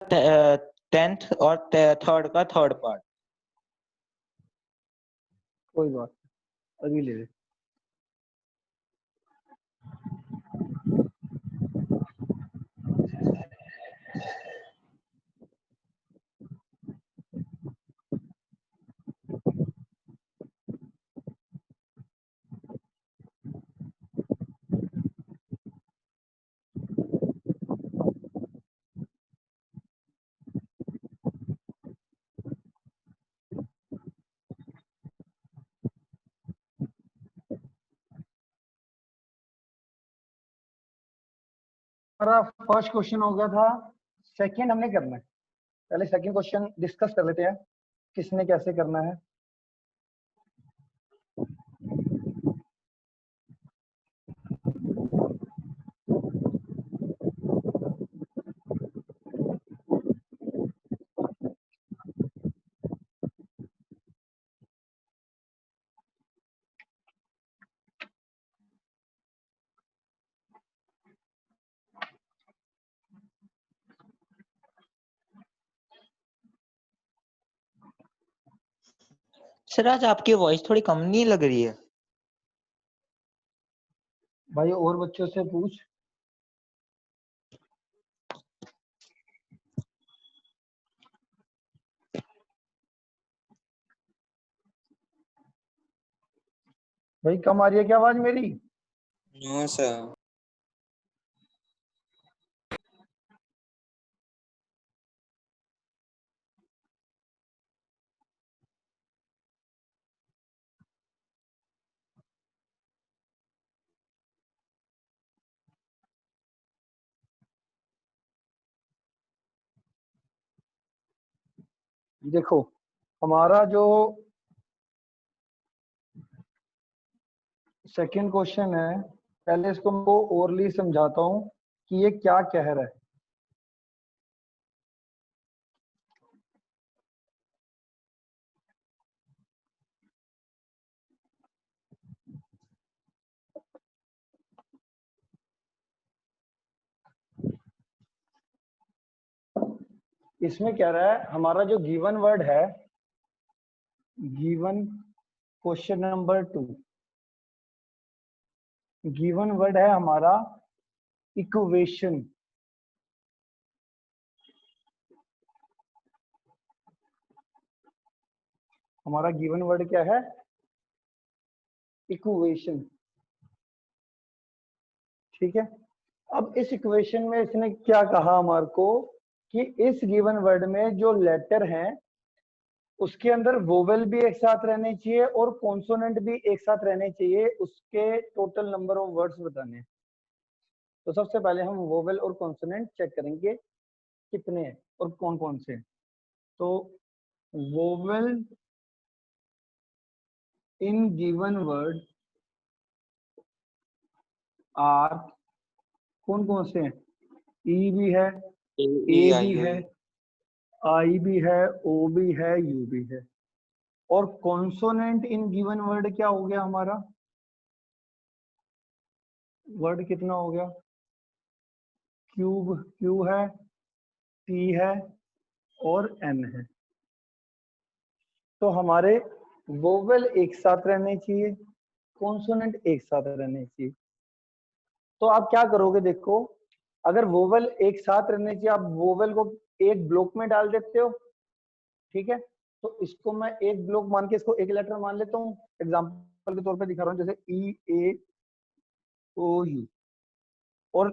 10th और 3rd का 3rd part. कोई बात अभी ले ले। हमारा फर्स्ट क्वेश्चन हो गया था, सेकंड हमने करना है। पहले सेकंड क्वेश्चन डिस्कस कर लेते हैं किसने कैसे करना है। सर आज आपकी वॉइस थोड़ी कम नहीं लग रही है? भाई और बच्चों से पूछ। भाई कम आ रही है क्या आवाज मेरी? No sir. देखो हमारा जो सेकंड क्वेश्चन है, पहले इसको मैं ओरली समझाता हूं कि ये क्या कह रहा है। इसमें कह रहा है हमारा जो गिवन वर्ड है, given question number 2, given word है हमारा इक्वेशन। हमारा गिवन वर्ड क्या है? इक्वेशन। ठीक है, अब इस इक्वेशन में इसने क्या कहा हमारे को कि इस गिवन वर्ड में जो लेटर हैं उसके अंदर वोवेल भी एक साथ रहने चाहिए और कॉन्सोनेंट भी एक साथ रहने चाहिए, उसके टोटल नंबर ऑफ वर्ड्स बताने हैं। तो सबसे पहले हम वोवेल और कॉन्सोनेंट चेक करेंगे कितने हैं और कौन कौन से हैं। तो vowel in given word are कौन कौन से हैं? ई भी है, ए भी है, आई भी है, ओ भी है, यू भी है। और कॉन्सोनेंट इन गिवन वर्ड क्या हो गया हमारा? वर्ड कितना हो गया? क्यूब, क्यू है, टी है और एन है। तो हमारे वोवेल एक साथ रहने चाहिए, कॉन्सोनेंट एक साथ रहने चाहिए। तो आप क्या करोगे, देखो अगर वोवेल एक साथ रहने चाहिए, आप वोवेल को एक ब्लॉक में डाल देते हो। ठीक है, तो इसको मैं एक ब्लॉक मान के इसको एक लेटर मान लेता हूँ, एग्जांपल के तौर पे दिखा रहा हूँ, जैसे ई ए ओ यू। और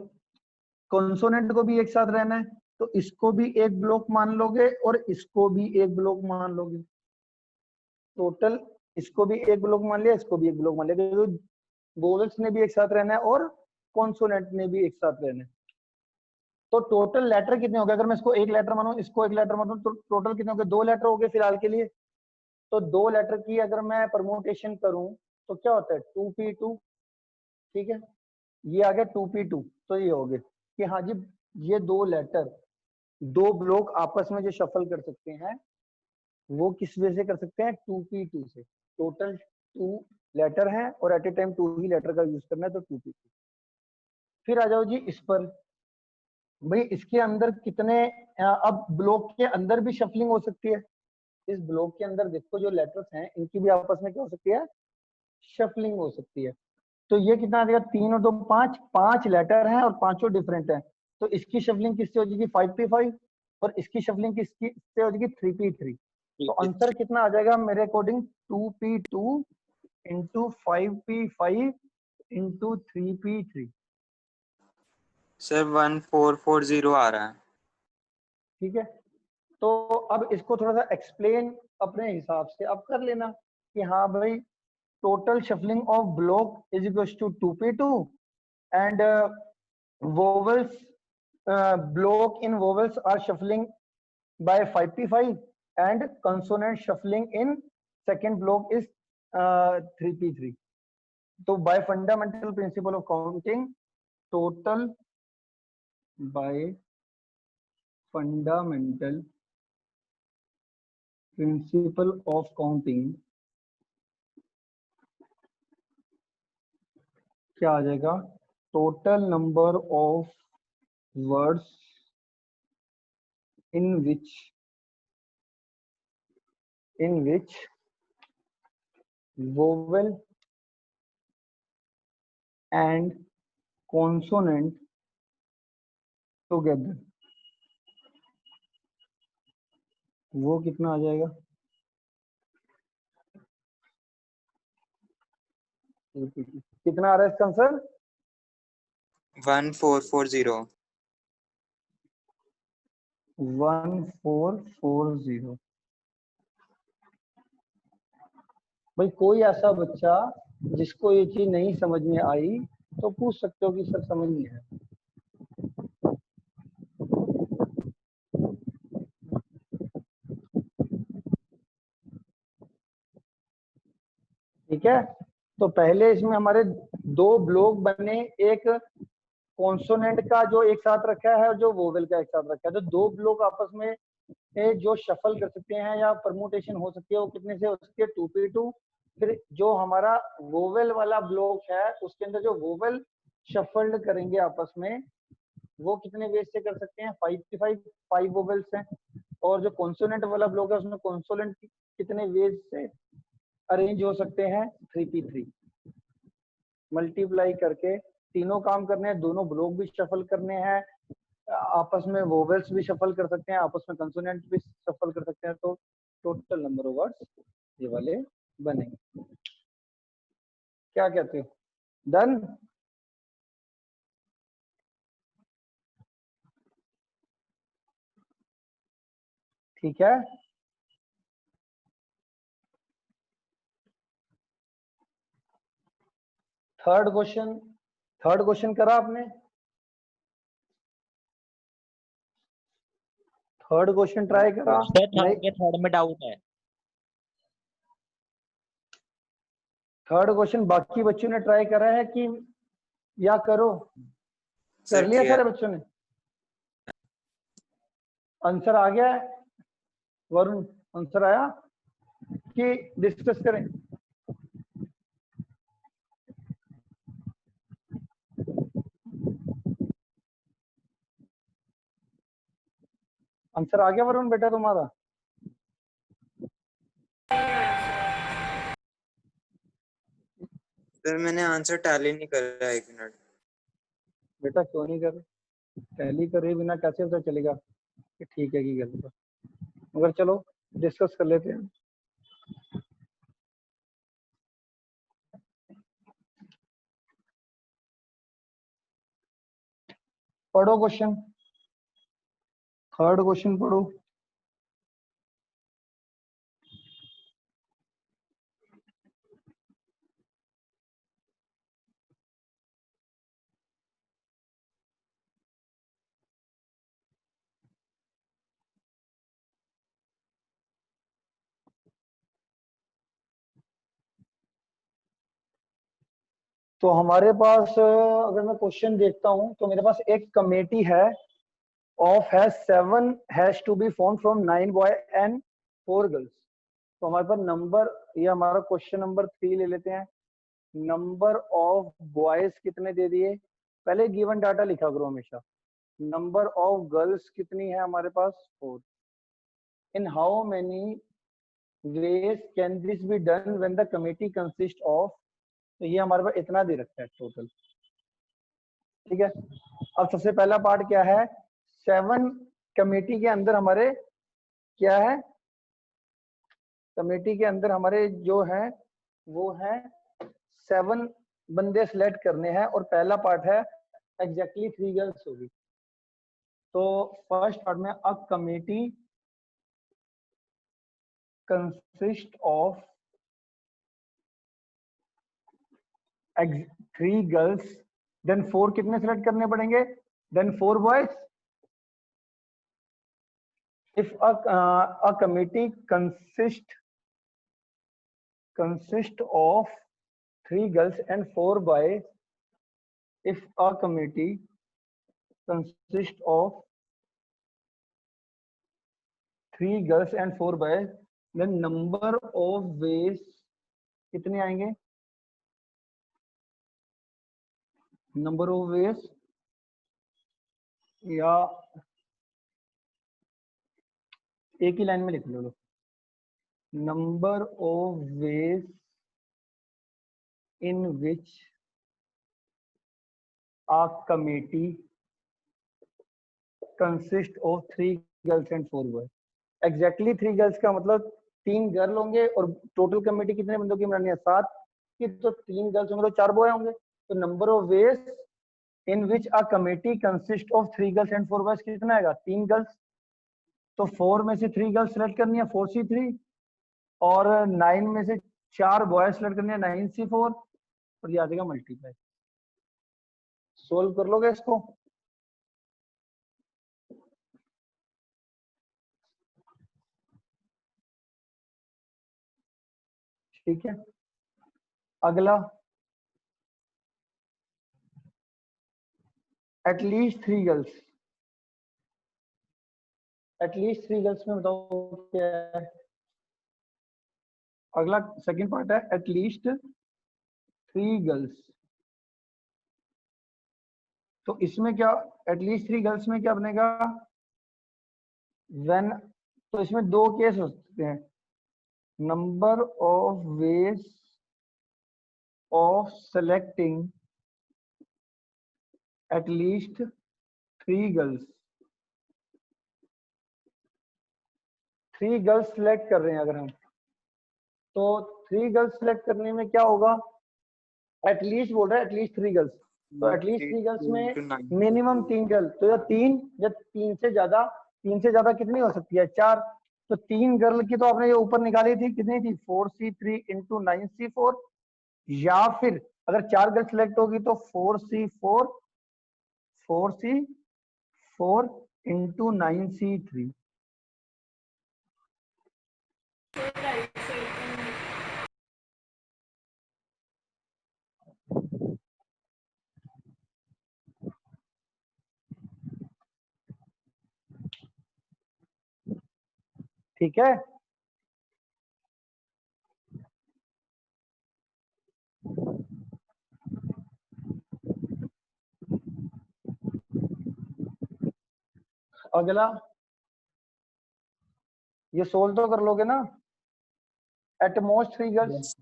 कॉन्सोनेंट को भी एक साथ रहना है, तो इसको भी एक ब्लॉक मान लोगे और इसको भी एक ब्लॉक मान लोगे। टोटल इसको भी एक ब्लॉक मान लिया, इसको भी एक ब्लॉक मान लिया, तो वोवेल्स ने भी एक साथ रहना है और कॉन्सोनेंट ने भी एक साथ रहना है। तो टोटल लेटर कितने हो गए? अगर मैं इसको एक लेटर मानूं, इसको एक लेटर मानूं, तो टोटल कितने हो गए? 2 लेटर हो गए फिलहाल के लिए। तो 2 लेटर की अगर मैं परमोटेशन करूं तो क्या होता है? 2p2। ठीक है, ये आ गया 2p2। तो ये हो गए कि हाँ जी, ये 2 लेटर 2 ब्लॉक आपस में जो शफल कर सकते हैं वो किस वजह से कर सकते हैं? 2p2 से। टोटल 2 लेटर हैं और एट ए टाइम 2 ही लेटर का यूज करना है, तो 2p2। फिर आ जाओ जी इस पर, भाई इसके अंदर कितने अब ब्लॉक के अंदर भी शफलिंग हो सकती है। इस ब्लॉक के अंदर देखो जो लेटर्स हैं इनकी भी आपस में क्या हो सकती है, शफलिंग हो सकती है। तो ये कितना आ जाएगा, 3 और 2 5, 5 लेटर हैं और पांचों डिफरेंट हैं। तो इसकी शफलिंग किससे हो जाएगी, 5p5, और इसकी शफलिंग किसकी से हो जाएगी, 3p3। तो आंसर कितना आ जाएगा मेरे according, 2p2 into 5p5 into 3p3। Sir 1440 आ रहा है। ठीक है, तो अब इसको थोड़ा सा एक्सप्लेन अपने हिसाब से अब कर लेना कि हाँ भाई, total shuffling of block is equals to 2p2 and vowels block in vowels are shuffling by 5p5 and consonant shuffling in second block is 3p3. So by fundamental principle of counting, total by fundamental principle of counting क्या आ जाएगा, total number of words in which vowel and consonant together, वो कितना आ जाएगा, कितना आ रहा है इसका answer, 1440। 1440। भाई कोई ऐसा बच्चा जिसको ये चीज नहीं समझ में आई तो पूछ सकते हो कि सर समझ नहीं है। ठीक है, तो पहले इसमें हमारे दो ब्लॉक बने, एक कॉन्सोनेंट का जो एक साथ रखा है और जो वोवेल का एक साथ रखा है। तो दो ब्लॉक आपस में जो शफल कर सकते हैं या परमुटेशन हो सकती है वो कितने से हो सकती है, 2p2। फिर जो हमारा वोवेल वाला ब्लॉक है उसके अंदर जो वोवेल शफल्ड करेंगे आपस में वो कितने वेज से कर सकते हैं, 5p5, 5 वोवेल्स हैं। और जो कॉन्सोनेंट वाला ब्लॉक है उसमें कॉन्सोनेंट कितने वेज से अरेंज हो सकते हैं, 3p3। मल्टीप्लाई करके तीनों काम करने हैं, दोनों ब्लॉक भी शफल करने हैं, आपस में वोवेल्स भी शफल कर सकते हैं, आपस में कंसोनेंट भी शफल कर सकते हैं। तो टोटल नंबर ऑफ वर्ड्स ये वाले बनेंगे। क्या कहते हो, डन। ठीक है, थर्ड क्वेश्चन करा आपने, थर्ड क्वेश्चन ट्राई करा सर नहीं, थर्ड में डाउट है। थर्ड क्वेश्चन बाकी बच्चों ने ट्राई करा है कि या करो, कर लिया सारे बच्चों ने, आंसर आ गया है, वरुण आंसर आया कि डिस्कस करें, आंसर आ गया वरुण बेटा तुम्हारा, सर मैंने आंसर टैली नहीं करा, 1 मिनट। बेटा क्यों नहीं कर रहे, टैली करे बिना कैसे पता चलेगा कि ठीक है कि गलत है, मगर चलो डिस्कस कर लेते हैं। पढ़ो क्वेश्चन, थर्ड क्वेश्चन पढ़ो। तो हमारे पास अगर मैं क्वेश्चन देखता हूं तो मेरे पास एक कमेटी है of has 7 has to be form from 9 boy and 4 girls. तो हमारे पास नंबर, ये हमारा क्वेश्चन नंबर 3 ले लेते हैं। नंबर ऑफ बॉयज कितने दे दिए, पहले गिवन डाटा लिखा करो हमेशा, नंबर ऑफ गर्ल्स कितनी है हमारे पास 4। In how many ways can this be done when the committee consist of, तो ये हमारे पास इतना दे रखा है टोटल। ठीक है, अब सबसे पहला पार्ट क्या है, 7 कमेटी के अंदर हमारे क्या है, कमेटी के अंदर हमारे जो है वो है 7 बंदे सिलेक्ट करने हैं, और पहला पार्ट है एग्जैक्टली 3 गर्ल्स होगी। तो फर्स्ट पार्ट में a committee consist of 3 girls, then 4 कितने सिलेक्ट करने पड़ेंगे, then 4 boys. If a committee consist of 3 girls and 4 boys, if a committee consist of 3 girls and 4 boys, then number of ways कितने आएंगे, number of veg, या एक ही line में लिख लो, number of ways in which a committee consist of 3 girls and 4 boys। Exactly 3 girls का मतलब 3 girl होंगे, और टोटल कमेटी कितने बंदों की बनानी है 7 की, तो 3 गर्ल्स होंगे तो 4 बॉय होंगे। तो number of ways in which a committee consist of 3 girls and 4 boys कितना आएगा, 3 गर्ल्स। तो 4 में से 3 गर्ल्स सेलेक्ट करनी है 4C3, और 9 में से 4 बॉयज सेलेक्ट करनी है 9C4, और ये आ जाएगा मल्टीप्लाई। सोल्व कर लोगे इसको, ठीक है। अगला, एटलीस्ट 3 गर्ल्स, एटलीस्ट 3 गर्ल्स में बताओ क्या है। अगला सेकंड पार्ट है एटलीस्ट 3 गर्ल्स। तो इसमें क्या, एटलीस्ट 3 गर्ल्स में क्या बनेगा, व्हेन, तो इसमें 2 केस हो सकते हैं, number of ways of selecting at least 3 girls. 3 girls select कर रहे हैं अगर हम, तो 3 गर्ल्स सिलेक्ट करने में क्या होगा, एटलीस्ट बोल रहा है एटलीस्ट 3 गर्ल्स, तो एटलीस्ट 3 गर्ल्स में मिनिमम 3 गर्ल, तो या 3 या 3 से ज्यादा कितनी हो सकती है 4। तो 3 गर्ल की तो आपने ये ऊपर निकाली थी, कितनी थी 4C3 इंटू 9C4, या फिर अगर 4 गर्ल सिलेक्ट होगी तो 4C4 इंटू 9C3। ठीक है, अगला ये सोल्व तो कर लोगे ना। At most 3 girls,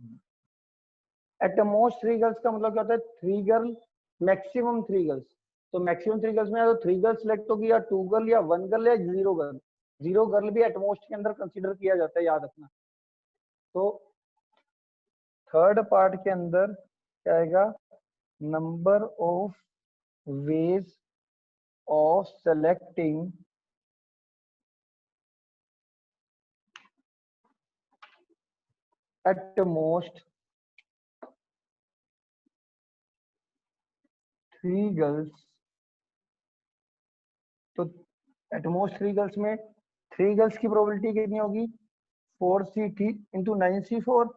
at most 3 girls का मतलब क्या होता है, 3 गर्ल मैक्सिमम 3 गर्ल्स। तो मैक्सिमम 3 गर्ल्स में या तो 3 गर्ल सिलेक्ट होगी, या 2 गर्ल, या 1 गर्ल, या 0 गर्ल। 0 गर्ल भी एट मोस्ट के अंदर कंसीडर किया जाता है, याद रखना। तो थर्ड पार्ट के अंदर क्या आएगा, number of ways of selecting at most 3 girls. तो एट मोस्ट 3 गर्ल्स में 3 गर्ल्स की प्रोबेबिलिटी कितनी होगी, 4C3 into 9C4।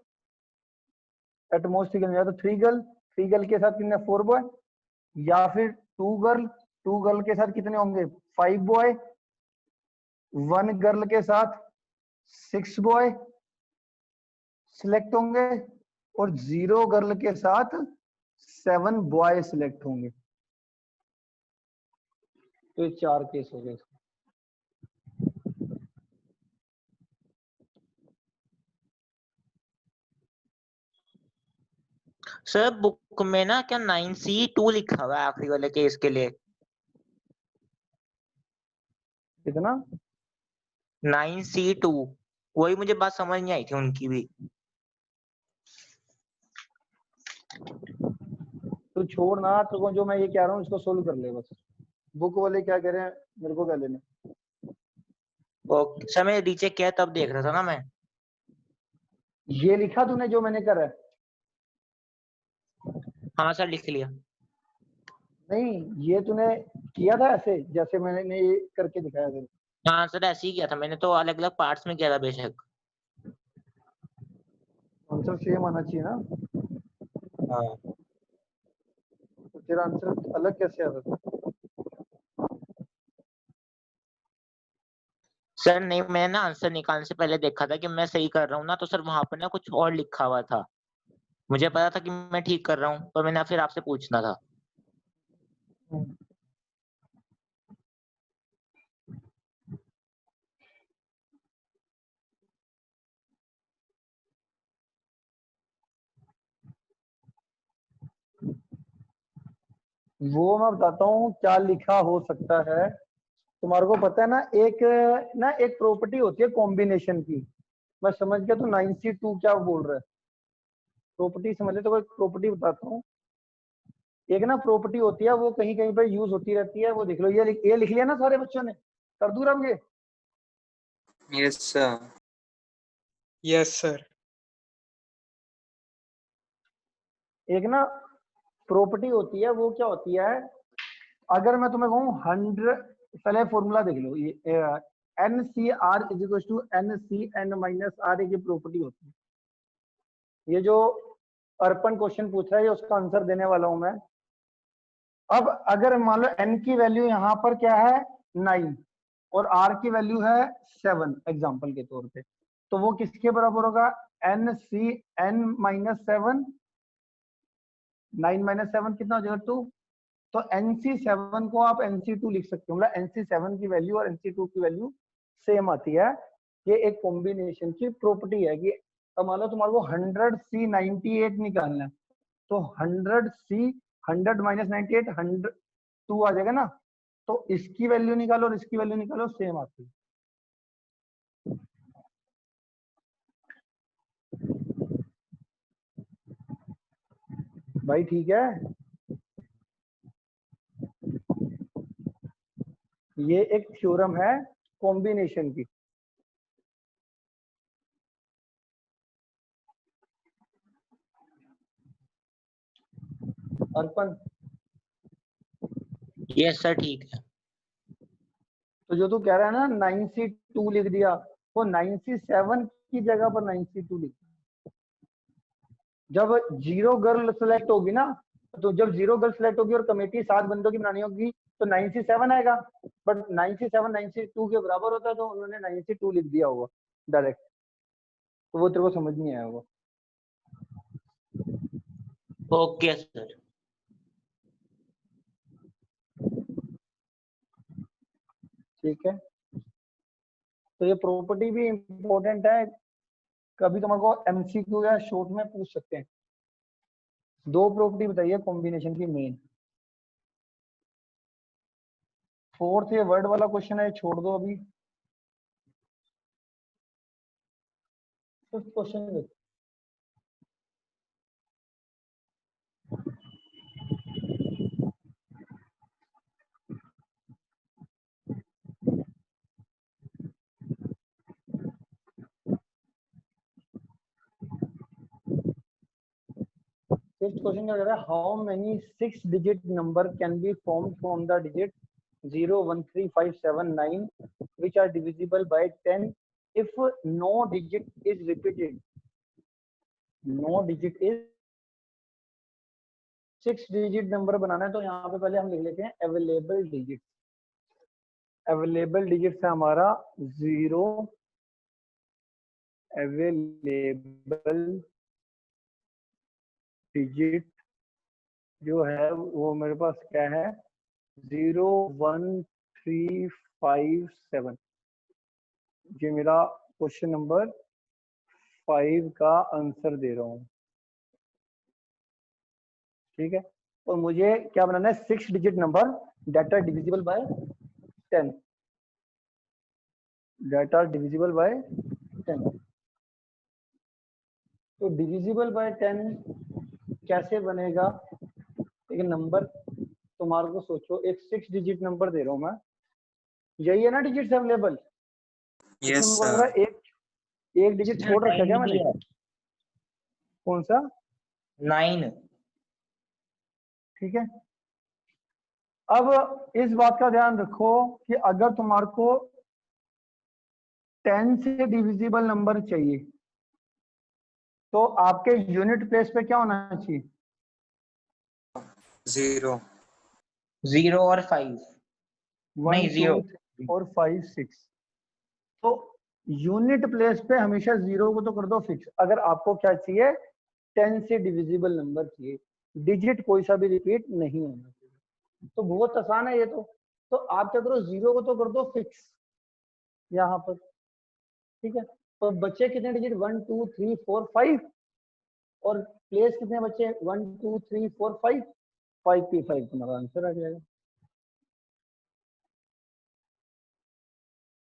At most 3 girl, या तो 3 गर्ल के साथ कितने 4 बॉय, या फिर 2 गर्ल के साथ कितने होंगे 5 बॉय, 1 गर्ल के साथ 6 बॉय सिलेक्ट होंगे, और 0 गर्ल के साथ 7 बॉय सिलेक्ट होंगे। तो ये 4 केस हो गए। सर बुक में ना क्या 9C2 लिखा हुआ है आखिरी वाले केस के लिए? कितना? 9C2, वही मुझे बात समझ नहीं आई थी उनकी भी। तो छोड़ ना, तो जो मैं ये कह रहा हूँ इसको सोल्व कर ले बस। बुक वाले क्या कह रहे हैं मेरे को क्या लेने। ओके सर, मैंने रीचेक किया तब देख रहा था ना मैं। ये लिखा तूने जो मैंने करा है? हाँ सर लिख लिया। नहीं, ये तूने किया था ऐसे जैसे मैंने ये करके दिखाया था? हाँ सर ऐसे ही किया था मैंने, तो अलग अलग पार्ट्स में किया था बेशक। आंसर सेम आना चाहिए ना। हाँ तो तेरा आंसर अलग कैसे आ रहा था? सर नहीं, मैंने ना आंसर निकालने से पहले देखा था कि मैं सही कर रहा हूँ ना, तो सर वहां पर ना कुछ और लिखा हुआ था। मुझे पता था कि मैं ठीक कर रहा हूँ, पर मैंने फिर आपसे पूछना था। वो मैं बताता हूँ क्या लिखा हो सकता है। तुम्हारे को पता है ना एक प्रॉपर्टी होती है कॉम्बिनेशन की। मैं समझ गया तू 9C2 क्या बोल रहा है। प्रॉपर्टी समझ ले, तो एक प्रॉपर्टी बताता हूँ। एक ना प्रॉपर्टी होती है, वो कहीं कहीं पे यूज होती रहती है। वो देख लो, ये लिख लिया ना सारे बच्चों ने? कर दूं रब ये? Yes sir. Yes sir. एक ना प्रॉपर्टी होती है, वो क्या होती है? अगर मैं तुम्हें कहूँ 100, पहले फॉर्मूला देख लो। ये NCR is equal to NCN minus R की प्रॉपर्टी होती है। ये जो अर्पण क्वेश्चन पूछ रहा है, ये उसका आंसर देने वाला हूं मैं। अब अगर मान लो n की वैल्यू यहाँ पर क्या है 9 और r की वैल्यू है 7 एग्जांपल के तौर पे, तो वो किसके बराबर होगा? NCN minus 7। 9 माइनस 7 कितना हो जाएगा? 2। तो NC7 को आप NC2 लिख सकते हो। मतलब NC7 की वैल्यू और NC2 की वैल्यू सेम आती है। ये एक कॉम्बिनेशन की प्रॉपर्टी है कि अब मान लो तुम्हारे को 100C98 निकालना है, तो 100C 100 माइनस 98 102 आ जाएगा ना। तो इसकी वैल्यू निकालो और इसकी वैल्यू निकालो, सेम आती है। भाई ठीक है, ये एक थ्योरम है कॉम्बिनेशन की। अर्पण, यस सर ठीक है। तो जो तू कह रहा है ना 9C2 लिख दिया, वो 9C7 की जगह पर 9C2 लिख। जब जीरो गर्ल सेलेक्ट होगी ना, तो जब जीरो गर्ल सेलेक्ट होगी और कमेटी 7 बंदों की बनानी होगी, तो 9C7 आएगा। बट 9C7 9C2 के बराबर होता है, तो उन्होंने 9C2 लिख दिया होगा डायरेक्ट। तो वो तेरे को समझ नहीं आया होगा। Okay sir. ठीक है, तो ये प्रॉपर्टी भी इंपॉर्टेंट है। कभी तुम्हारे को MCQ या शॉर्ट में पूछ सकते हैं। दो प्रॉपर्टी बताइए कॉम्बिनेशन की मेन। फोर्थ ये वर्ड वाला क्वेश्चन है, छोड़ दो अभी। फिफ्थ क्वेश्चन फिफ्थ क्वेश्चन क्या कह रहा है? How many 6 digit number can be form from the digit 0 1 3 5 7 9 which are divisible by 10 if no digit is repeated? no digit is 6 digit number बनाना है, तो यहाँ पे पहले हम लिख लेते हैं अवेलेबल डिजिट। अवेलेबल डिजिट है हमारा 0, अवेलेबल डिजिट जो है वो मेरे पास क्या है 0 1 357, ये मेरा क्वेश्चन नंबर 5 का आंसर दे रहा हूँ, ठीक है। और मुझे क्या बनाना है, 6 digit number that are divisible by 10, that are divisible by 10। तो डिविजिबल बाय 10 कैसे बनेगा? एक नंबर तुम्हारे को सोचो, एक 6 डिजिट नंबर दे रहा हूं मैं, यही है ना डिजिट्स अवेलेबल? Yes, इसमें मुझे sir. लग रहा है एक डिजिट छोड़ रखा क्या मैंने? कौन सा? 9। ठीक है। अब इस बात का ध्यान रखो कि अगर तुम्हारे को 10 से डिविजिबल नंबर चाहिए तो आपके यूनिट प्लेस पे क्या होना चाहिए? 0. 0 और 5 1 नहीं 2 0। 3 4 5 6। तो यूनिट प्लेस पे हमेशा 0 को तो कर दो फिक्स। अगर आपको क्या चाहिए, 10 से डिविजिबल नंबर चाहिए, डिजिट कोई सा भी रिपीट नहीं होना चाहिए। तो बहुत आसान है ये तो आप क्या करो, 0 को तो कर दो फिक्स यहाँ पर, ठीक है। तो बच्चे कितने डिजिट? 1 2 3 4 5, और प्लेस कितने बच्चे? 1 2 3 4 5, 5 पे 5 तुम्हारा आंसर आ जाएगा।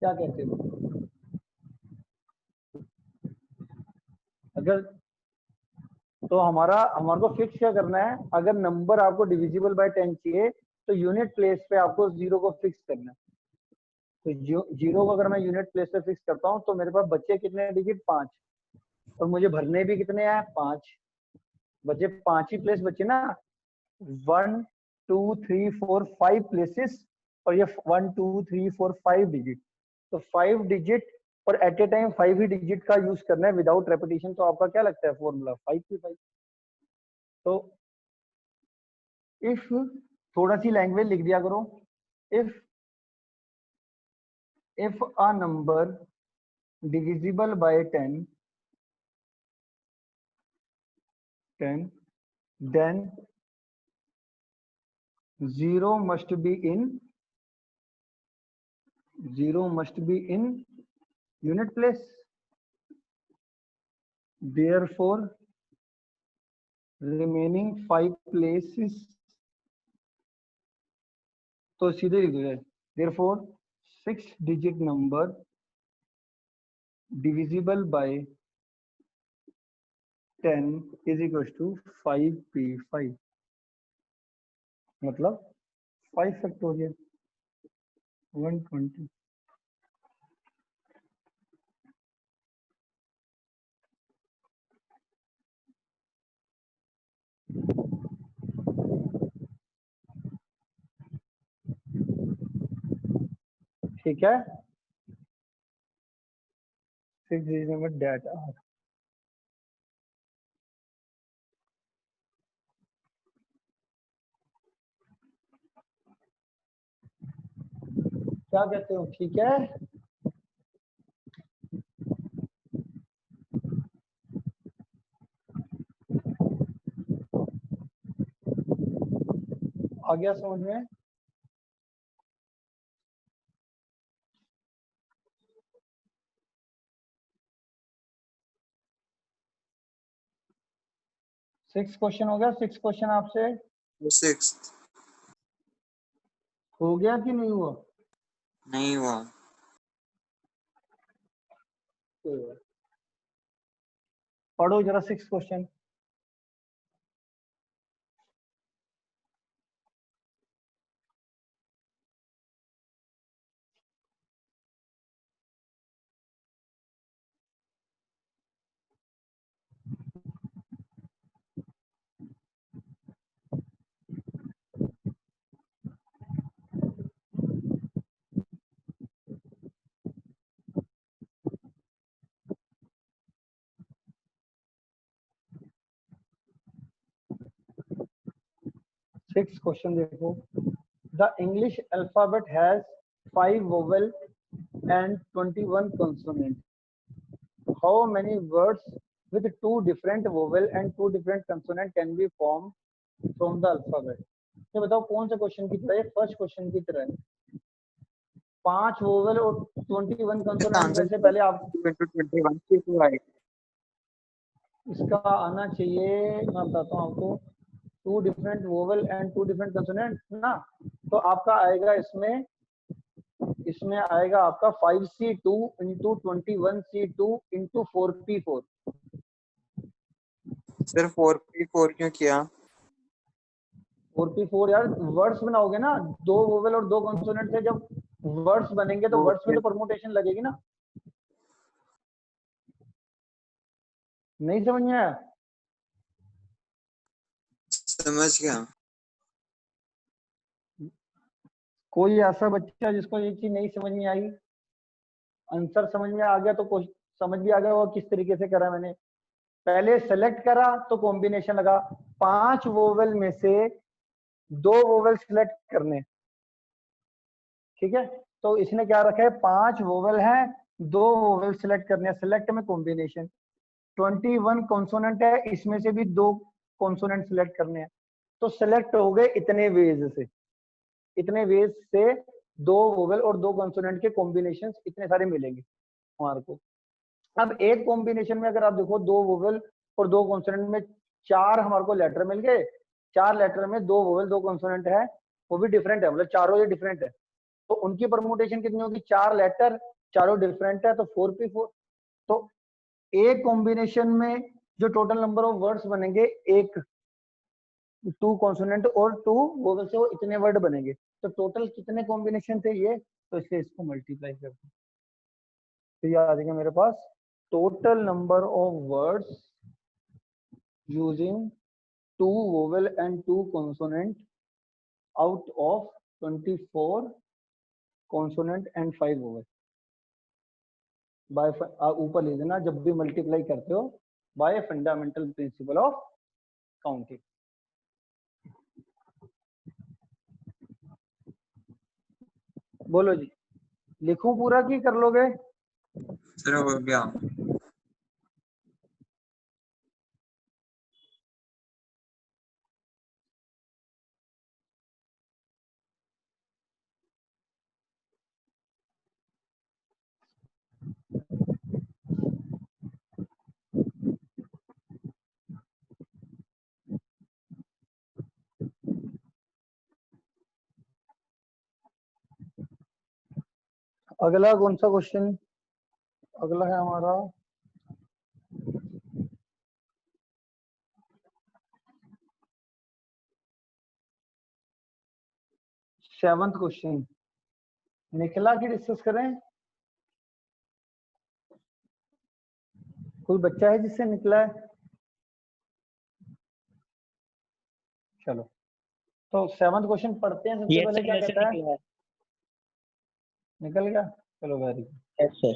क्या कहते हो? अगर तो हमारे को फिक्स क्या करना है, अगर नंबर आपको डिविजिबल बाय 10 चाहिए तो यूनिट प्लेस पे आपको 0 को फिक्स करना है। तो 0 को अगर मैं यूनिट प्लेस पे फिक्स करता हूँ तो मेरे पास बच्चे कितने डिजिट? 5, और मुझे भरने भी कितने हैं? 5 बच्चे, 5 ही प्लेस बचे ना। 1 2 3 4 5 प्लेसेस, और ये 1 2 3 4 5 डिजिट। तो 5 डिजिट और एट ए टाइम 5 ही डिजिट का यूज करना है विदाउट रेपिटेशन। तो आपका क्या लगता है फॉर्मूला? 5 पे 5। तो इफ, थोड़ा सी लैंग्वेज लिख दिया करो, if a number divisible by 10 then 0 must be in unit place, therefore remaining 5 places, तो सीधे लिख दो, therefore 6 digit number divisible by 10 is equals to 5p5, मतलब 5 फैक्टोरियल 120। ठीक है, 6 digit number that are, क्या कहते हो? ठीक है, आ गया समझ में? सिक्स क्वेश्चन हो गया? 6 क्वेश्चन आपसे 6. हो गया कि नहीं हुआ? नहीं हुआ। पढ़ो जरा 6 क्वेश्चन। सिक्स क्वेश्चन देखो। The English alphabet has 5 vowel and 21 consonant. How many words with 2 different vowel and 2 different consonant can be formed from the alphabet? ये बताओ कौन सा क्वेश्चन की तरह है? फर्स्ट क्वेश्चन की तरह है। 5 वोवेल और 21 कंसोनेंट में आंसर से पहले आप 21 से तो आए। इसका आना चाहिए, मैं बताता हूँ आपको, 2 different vowel and 2 different consonant ना, तो आपका आएगा इसमें आएगा आपका 5C2 into 21C2 into 4P4। Sir 4P4 क्यों किया? 4P4 यार वर्ड्स बनाओगे ना, 2 वोवेल और 2 कंसोनेंट से जब वर्ड्स बनेंगे तो वर्ड्स में तो परमुटेशन लगेगी ना। नहीं समझ में आया? समझ गया। कोई ऐसा बच्चा जिसको ये चीज नहीं समझ में आई, आंसर समझ में आ गया तो समझ भी आ गया वो किस तरीके से करा मैंने। पहले सेलेक्ट करा तो कॉम्बिनेशन लगा, 5 वोवेल में से 2 वोवेल सिलेक्ट करने, ठीक है। तो इसने क्या रखा है, 5 वोवेल है, 2 वोवेल सिलेक्ट करने, सेलेक्ट में कॉम्बिनेशन। 21 कॉन्सोनेंट है, इसमें से भी 2 कॉन्सोनेंट सिलेक्ट करने हैं, तो सिलेक्ट हो गए इतने वेज से, इतने वेज से 2 वोवेल और 2 कॉन्सोनेंट के कॉम्बिनेशन इतने सारे मिलेंगे हमारे को। अब एक कॉम्बिनेशन में अगर आप देखो 2 वोवेल और 2 कॉन्सोनेंट में 4 हमारे को लेटर मिल गए, 4 लेटर में 2 वोवेल 2 कॉन्सोनेंट है, वो भी डिफरेंट है, मतलब चारों ये डिफरेंट है, तो उनकी परमुटेशन कितनी होगी, 4 लेटर चारों डिफरेंट है, तो 4P4। तो एक कॉम्बिनेशन में जो टोटल नंबर ऑफ वर्ड्स बनेंगे, एक 2 कॉन्सोनेंट और 2 वोवेल से वो इतने वर्ड बनेंगे, तो टोटल कितने कॉम्बिनेशन थे ये, तो इससे इसको मल्टीप्लाई कर दो, तो ये आ जाएगा मेरे पास total number of words using 2 vowel and 2 consonant out of 24 consonant and 5 vowel by, ऊपर ले देना जब भी मल्टीप्लाई करते हो, by fundamental principle of counting. बोलो जी, लिखूं पूरा की कर लोगे? सर हो गया। अगला कौन सा क्वेश्चन, अगला है हमारा 7th क्वेश्चन। निकला की डिस्कस करें? कोई बच्चा है जिससे निकला है? चलो तो 7th क्वेश्चन पढ़ते हैं। सबसे पहले क्या कहता है? निकल गया, चलो वेरी गुड। Yes sir.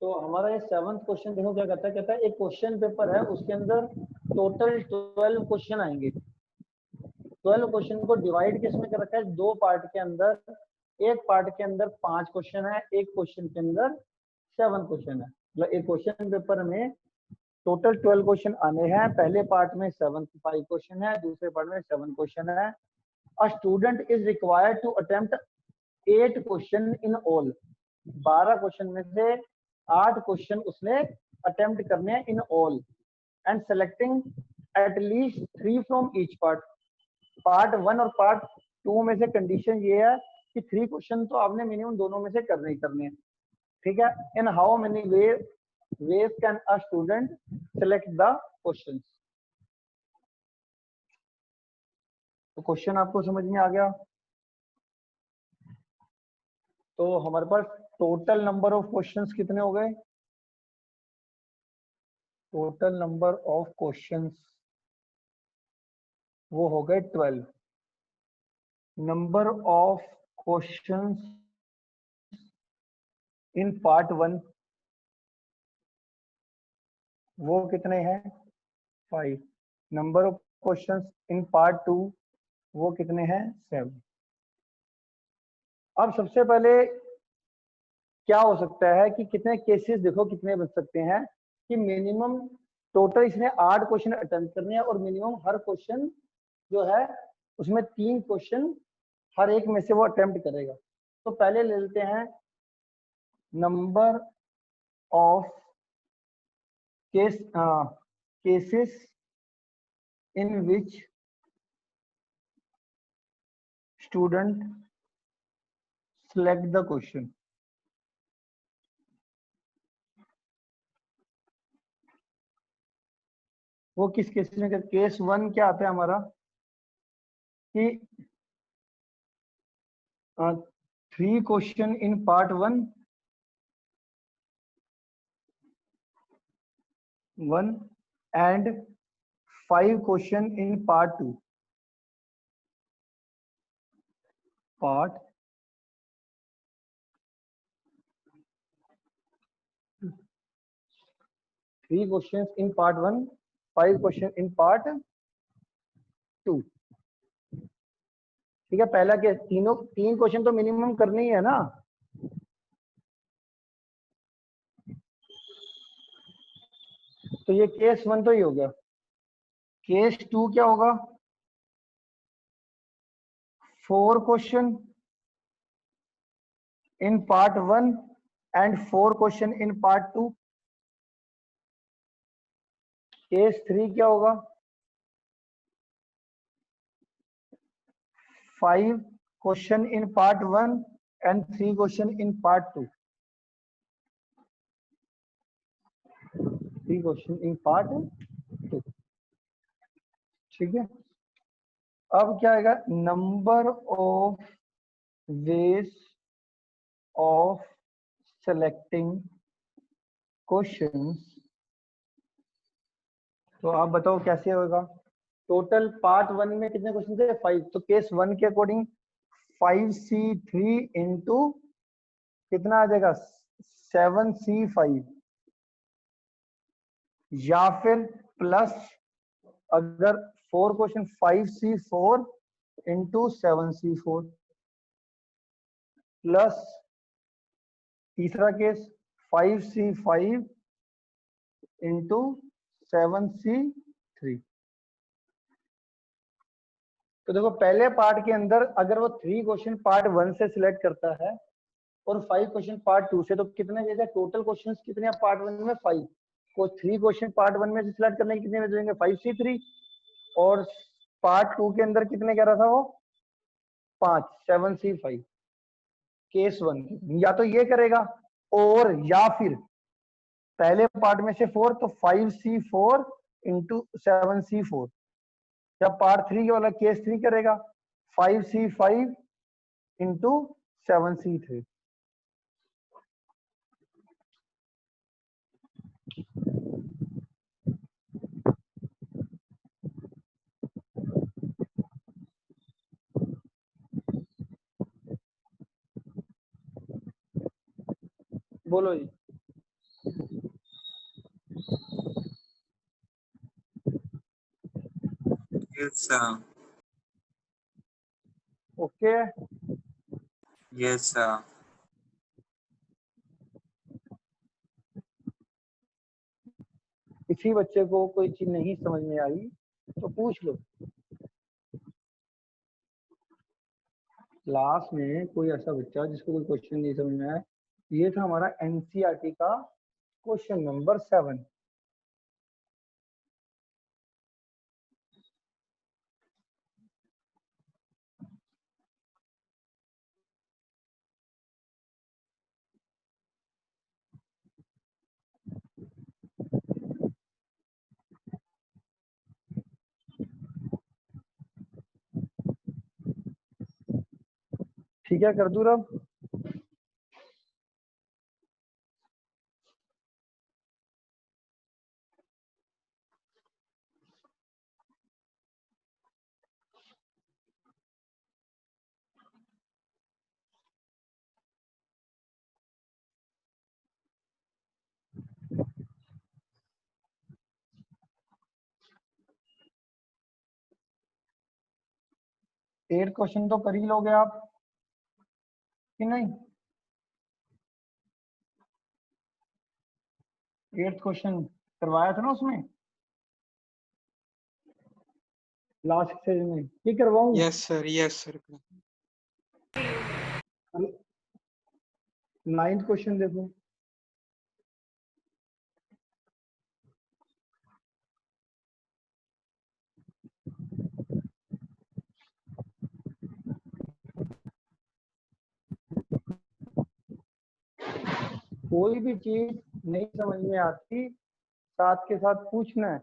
तो हमारा ये 7th क्वेश्चन देखो क्या कहता है एक क्वेश्चन पेपर है, उसके अंदर टोटल 12 क्वेश्चन आएंगे। 12 क्वेश्चन को डिवाइड किसमें कर रखा है, 2 पार्ट के अंदर। एक पार्ट के अंदर 5 क्वेश्चन है, एक क्वेश्चन के अंदर 7 क्वेश्चन है। मतलब एक क्वेश्चन पेपर में टोटल 12 क्वेश्चन आने हैं। पहले पार्ट में 5 क्वेश्चन है, दूसरे पार्ट में 7 क्वेश्चन है। A student is required to attempt 8 question in all. 12 question में से 8 क्वेश्चन उसने अटेम्प्ट करने हैं in all, and selecting at least 3 from each part. Part 1 और पार्ट 2 में से कंडीशन ये है कि 3 क्वेश्चन तो आपने मिनिमम दोनों में से करने ही करने हैं, ठीक है। In how many ways can a student select the questions? तो क्वेश्चन आपको समझ में आ गया। तो हमारे पास टोटल नंबर ऑफ क्वेश्चंस कितने हो गए, टोटल नंबर ऑफ क्वेश्चंस वो हो गए 12। Number of questions in part 1 वो कितने हैं, 5। Number of questions in part 2 वो कितने हैं, 7। अब सबसे पहले क्या हो सकता है कि कितने केसेस, देखो कितने बन सकते हैं कि मिनिमम टोटल इसने 8 क्वेश्चन अटेम्प्ट करने हैं, और मिनिमम हर क्वेश्चन जो है उसमें 3 क्वेश्चन हर एक में से वो अटेम्प्ट करेगा। तो पहले ले लेते हैं number of cases in which student select the question। वो किस केस में? केस 1 क्या आता है हमारा कि 3 question in part 1 and 5 question in part 2। Part 3 question in part 1, 5 question in part 2। ठीक है, पहला केस 3 क्वेश्चन तो मिनिमम करने ही है ना। तो ये केस 1 तो ही हो गया। केस 2 क्या होगा? 4 question in part 1 and 4 question in part 2। Case 3 क्या होगा? 5 question in part 1 and 3 question in part 2। 3 question in part 2। ठीक है, अब क्या आएगा? Number of ways of selecting questions. तो आप बताओ कैसे होगा? टोटल पार्ट 1 में कितने क्वेश्चन थे? 5। तो केस 1 के अकॉर्डिंग 5C3 इंटू कितना आ जाएगा? 7C5, या फिर प्लस अगर 4 question 5C4 into 7C4, plus तीसरा केस 5C5 इंटू 7C3। तो देखो पहले पार्ट के अंदर अगर वो 3 क्वेश्चन पार्ट 1 से सिलेक्ट करता है और 5 क्वेश्चन पार्ट 2 से, तो कितने जैसे टोटल क्वेश्चंस कितने हैं पार्ट 1 में? 5 को 3 क्वेश्चन पार्ट 1 में से सिलेक्ट करने के कितने बचेंगे? 5C3। और पार्ट 2 के अंदर कितने कह रहा था वो? 5, 7C5। केस 1 या तो ये करेगा, और या फिर पहले पार्ट में से 4 तो 5C4 इंटू 7C4। जब पार्ट 3 वाला केस 3 करेगा 5C5 इंटू 7C3। बोलो जी। Yes, ओके, yes, किसी बच्चे को कोई चीज नहीं समझ में आई तो पूछ लो। क्लास में कोई ऐसा बच्चा जिसको कोई क्वेश्चन नहीं समझ में आया, ये था हमारा एनसीईआरटी का क्वेश्चन नंबर 7। ठीक है, कर दूं रब? एट क्वेश्चन तो कर ही लोगे आप कि नहीं? 8th क्वेश्चन करवाया था ना उसमें लास्ट स्टेज में, ये करवाऊं? yes, sir. Yes, sir. 9th question देखो। कोई भी चीज नहीं समझ में आती, साथ के साथ पूछना है।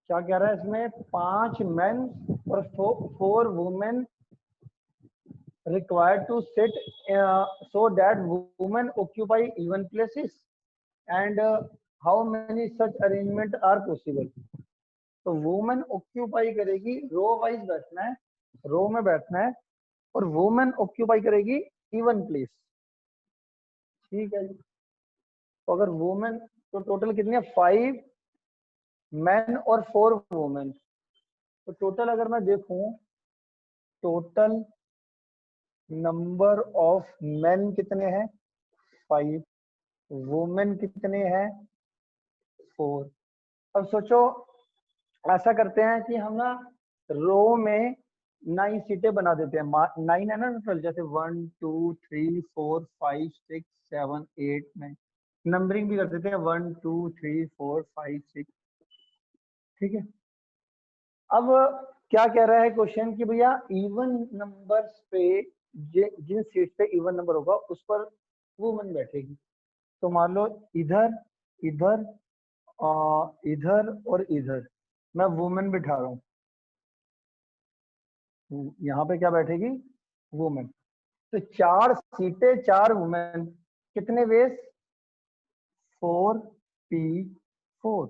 क्या कह रहा है इसमें? 5 men और 4 women required to sit so that women occupy even places, and how many such arrangement are possible? तो वुमेन ऑक्यूपाई करेगी, रो वाइज बैठना है, रो में बैठना है, और वुमेन ऑक्यूपाई करेगी इवन प्लेस। ठीक है जी। तो अगर वुमेन, तो टोटल कितनी है? 5 men और 4 वुमेन। तो टोटल अगर मैं देखूं, टोटल नंबर ऑफ मेन कितने हैं? 5। वुमेन कितने हैं? 4। अब सोचो, ऐसा करते हैं कि हम ना रो में 9 सीटें बना देते हैं। 9 है ना टोटल, जैसे 1 2 3 4 5 6 7 8 9, नंबरिंग भी कर देते हैं 1 2 3 4 5 6। ठीक है। अब क्या कह रहा है क्वेश्चन कि भैया इवन नंबर्स पे, जिन सीट पे इवन नंबर होगा उस पर वुमन बैठेगी। तो मान लो इधर, इधर, इधर और इधर मैं वुमेन बिठा रहा हूँ। यहाँ पे क्या बैठेगी? वुमेन। तो 4 सीटें 4 वुमेन, कितने वेस? 4p4।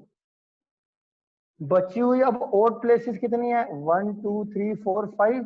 बची हुई अब ओड प्लेसेस कितनी है? 1 2 3 4 5।